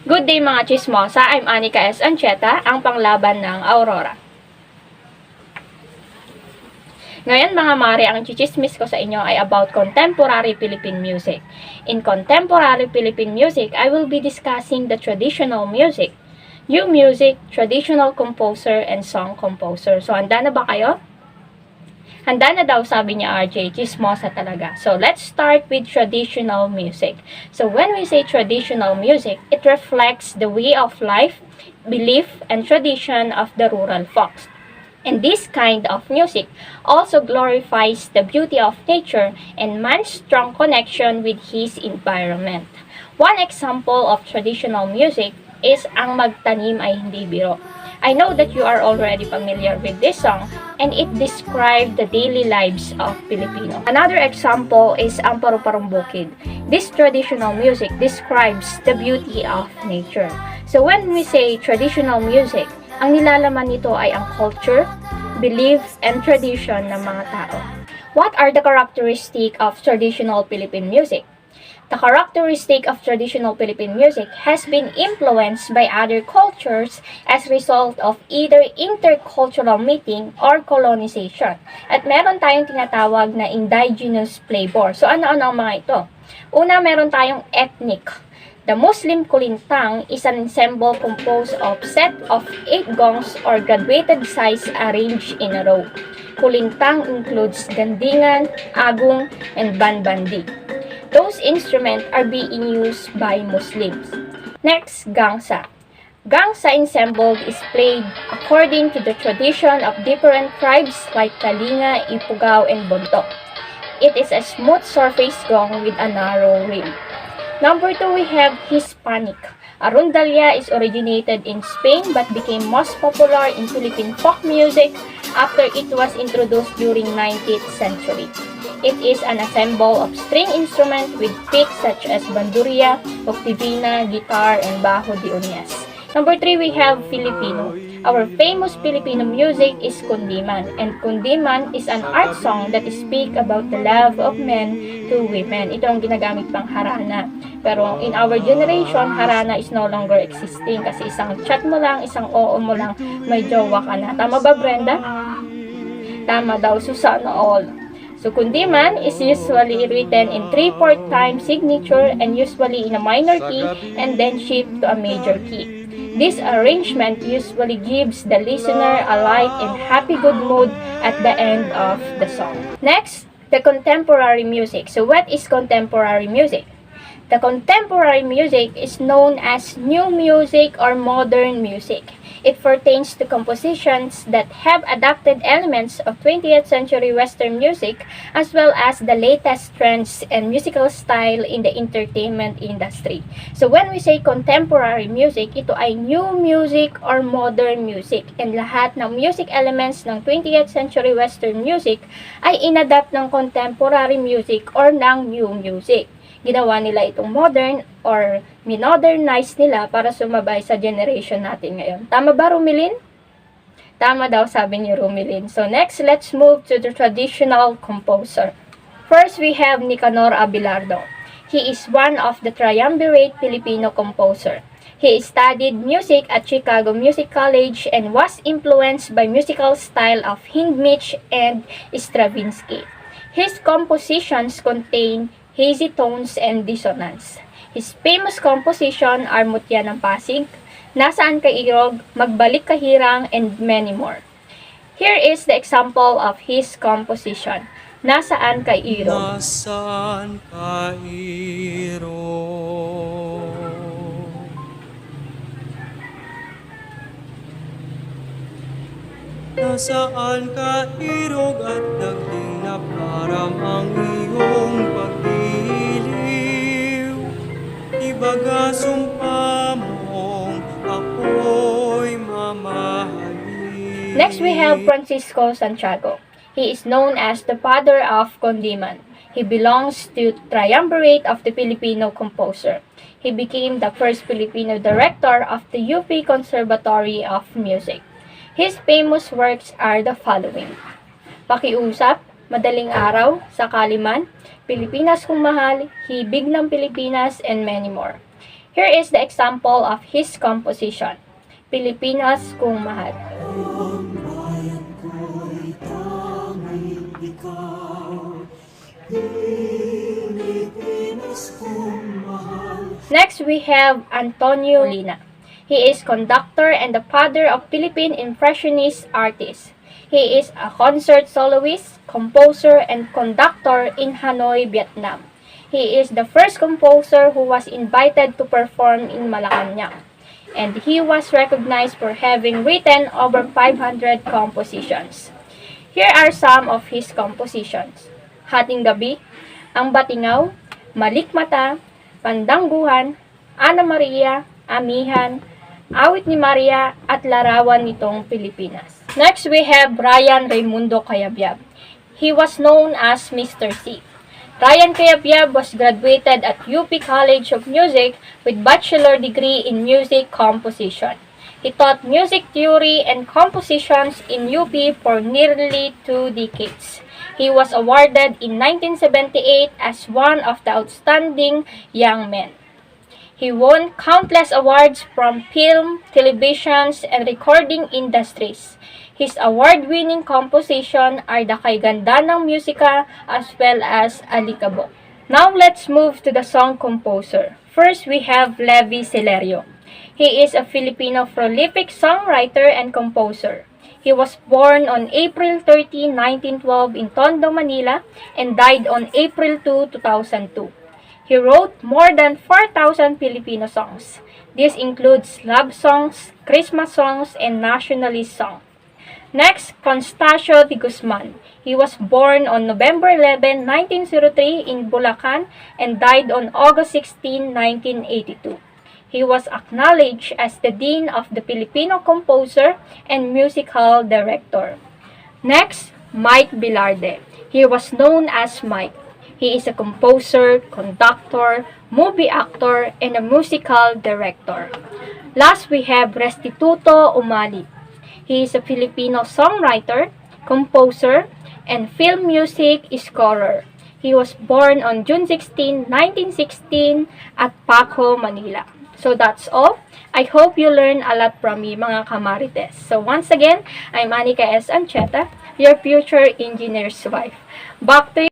Good day mga chismosa, I'm Anika S. Ancheta, ang panglaban ng Aurora. Ngayon mga mare, ang chichismis ko sa inyo ay about contemporary Philippine music. In contemporary Philippine music, I will be discussing the traditional music, new music, traditional composer, and song composer. So handa na ba kayo? Handa na daw, sabi niya RJ, chismosa talaga. So, let's start with traditional music. So, when we say traditional music, it reflects the way of life, belief, and tradition of the rural folks. And this kind of music also glorifies the beauty of nature and man's strong connection with his environment. One example of traditional music is ang magtanim ay hindi biro. I know that you are already familiar with this song and it describes the daily lives of Filipino. Another example is ang Paru-Parong Bukid. This traditional music describes the beauty of nature. So when we say traditional music, ang nilalaman nito ay ang culture, beliefs, and tradition ng mga tao. What are the characteristics of traditional Philippine music? The characteristic of traditional Philippine music has been influenced by other cultures as a result of either intercultural meeting or colonization. At meron tayong tinatawag na indigenous flavor. So ano-ano ang mga ito? Una, meron tayong ethnic. The Muslim kulintang is an ensemble composed of set of 8 gongs or graduated size arranged in a row. Kulintang includes gandingan, agung, and banbandi. Those instruments are being used by Muslims. Next, gangsa. Gangsa ensemble is played according to the tradition of different tribes like Kalinga, Ifugao, and Bontok. It is a smooth surface gong with a narrow rim. Number 2, we have Hispanic. A rondalla is originated in Spain but became most popular in Philippine folk music after it was introduced during 19th century. It is an ensemble of string instruments with picks such as bandurria, octavina, guitar, and bajo de uñas. Number 3, we have Filipino. Our famous Filipino music is kundiman, and kundiman is an art song that speaks about the love of men to women. Ito ang ginagamit pang harana. Pero in our generation, harana is no longer existing kasi isang chat mo lang, isang oo mo lang, may jowa ka na. Tama ba, Brenda? Tama daw, Susana all. So, kundiman is usually written in 3/4 time signature and usually in a minor key and then shift to a major key. This arrangement usually gives the listener a light and happy good mood at the end of the song. Next, the contemporary music. So, what is contemporary music? The contemporary music is known as new music or modern music. It pertains to compositions that have adapted elements of 20th century Western music as well as the latest trends and musical style in the entertainment industry. So when we say contemporary music, ito ay new music or modern music. And lahat ng music elements ng 20th century Western music ay inadapt ng contemporary music or ng new music. Ginawa nila itong modern or minodernize nila para sumabay sa generation natin ngayon. Tama ba, Rumilin? Tama daw, sabi ni Rumilin. So next, let's move to the traditional composer. First, we have Nicanor Abelardo. He is one of the triumvirate Filipino composer. He studied music at Chicago Music College and was influenced by musical style of Hindemith and Stravinsky. His compositions contain hazy tones and dissonance. His famous composition are Mutya ng Pasig, Nasaan Ka Irog, Magbalik Ka Hirang, and many more. Here is the example of his composition, Nasaan Ka Irog. Nasaan ka irog? Nasaan ka irog at dagding na parang ang iyong pag-iliw? Ibaga sumpa mong ako'y mamahalin. Next, we have Francisco Santiago. He is known as the father of Condiman. He belongs to triumvirate of the Filipino composer. He became the first Filipino director of the UP Conservatory of Music. His famous works are the following: Pakiusap, Madaling Araw, Sakali Man, Pilipinas Kung Mahal, Hibig ng Pilipinas, and many more. Here is the example of his composition, Pilipinas Kung Mahal. Ang bayan ko'y tanging ikaw, Pilipinas kong mahal. Next, we have Antonio Lina. He is conductor and the father of Philippine Impressionist artists. He is a concert soloist, composer, and conductor in Hanoi, Vietnam. He is the first composer who was invited to perform in Malacanang, and he was recognized for having written over 500 compositions. Here are some of his compositions: Hating Gabi, Ang Batingaw, Malikmata, Pandangguhan, Ana Maria, Amihan, Awit ni Maria, at Larawan nitong Pilipinas. Next, we have Ryan Raimundo Cayabyab. He was known as Mr. C. Ryan Cayabyab was graduated at UP College of Music with bachelor degree in music composition. He taught music theory and compositions in UP for nearly 2 decades. He was awarded in 1978 as one of the outstanding young men. He won countless awards from film, television, and recording industries. His award-winning composition are the Kay Ganda ng Musika as well as Alikabok. Now let's move to the song composer. First, we have Levi Celerio. He is a Filipino prolific songwriter and composer. He was born on April 13, 1912 in Tondo, Manila and died on April 2, 2002. He wrote more than 4,000 Filipino songs. This includes love songs, Christmas songs, and nationalist songs. Next, Constancio de Guzman. He was born on November 11, 1903 in Bulacan and died on August 16, 1982. He was acknowledged as the Dean of the Filipino Composer and Musical Director. Next, Mike Velarde. He was known as Mike. He is a composer, conductor, movie actor, and a musical director. Last, we have Restituto Umali. He is a Filipino songwriter, composer, and film music scorer. He was born on June 16, 1916 at Paco, Manila. So that's all. I hope you learn a lot from me, mga kamarites. So once again, I'm Anika S. Ancheta, your future engineer's wife. Back to you.